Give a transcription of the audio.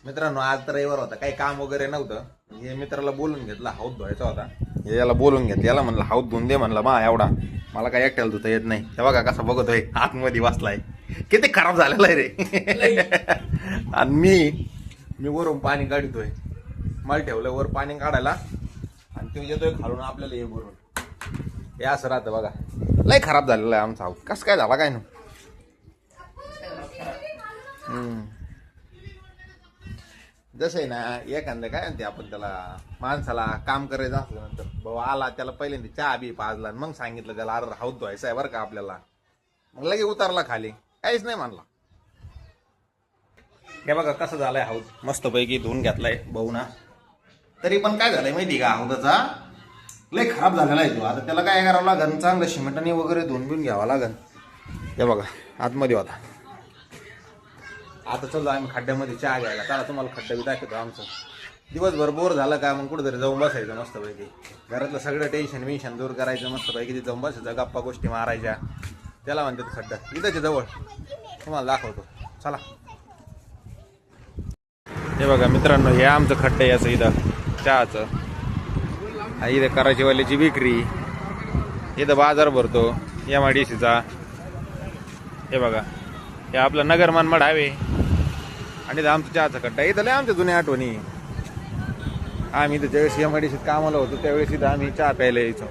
मित्रांनो आज तर रविवार होता, काही काम वगैरे नव्हतं. हे मित्राला बोलून घेतला, हौद धुवायचा होता. याला बोलून घेतलं, याला म्हणलं हौद धुवून दे. म्हणलं मा एवढा मला काय एकट्याला धुता येत नाही. हे बघा कसा बघतोय, आतमध्ये वाचलाय. किती खराब झालेला आहे रे. आणि मी वरून पाणी काढतोय. मला ठेवलं वर पाणी काढायला आणि तो येतोय खालून आपल्याला हे भरून. हे असं राहतं बघा. लय खराब झालेला आहे आमचा हौद. कसं काय झाला काय ना. जसं आहे ना, एखादं काय म्हणते आपण त्याला, माणसाला काम करायचं असलं नंतर भाऊ आला त्याला पहिल्यांदा चहा बी पाजला मग सांगितलं त्याला अरे हौद धुवायचं आहे बरं का आपल्याला, मग लगे उतारला खाली, काहीच नाही म्हणला. हे बघा कसं झालंय हौद, मस्तपैकी धुवून घेतलाय भाऊ ना. तरी पण काय झालंय माहिती का, हौदाचा लय खराब झालेला आहे तो. आता त्याला काय करावं लागेल, चांगलं सिमेंटाने वगैरे धुवून बिवून घ्यावं लागेल. हे बघा आतमध्ये होता. आता चलो आम्ही खड्ड्यामध्ये चहा घ्यायला. त्याला तुम्हाला खड्डा बी दाखवतो आमचं. दिवसभर बोर झालं का मग कुठेतरी जाऊन बसायचं मस्तपैकी. घरातलं सगळं टेन्शन विन्शन दूर करायचं मस्तपैकी. तिथं जाऊन बसायचं, गप्पा गोष्टी मारायच्या. त्याला म्हणतात खड्डा. इथंच जवळ तुम्हाला दाखवतो, चला. हे बघा मित्रांनो, हे आमचं खड्डा याचं इथं चहाचं. इथं कराचीवाल्याची विक्री, इथं बाजार भरतो MIDCचा. हे बघा हे आपलं नगर मनमाड हायवे आणि इथं आमचं चहाचा खड्डा. इथं लय आमच्या जुन्या आठवणी. आम्ही इथं ज्यावेळेस MIDCत कामाला होतो त्यावेळेस इथं आम्ही चहा प्यायला यायचो.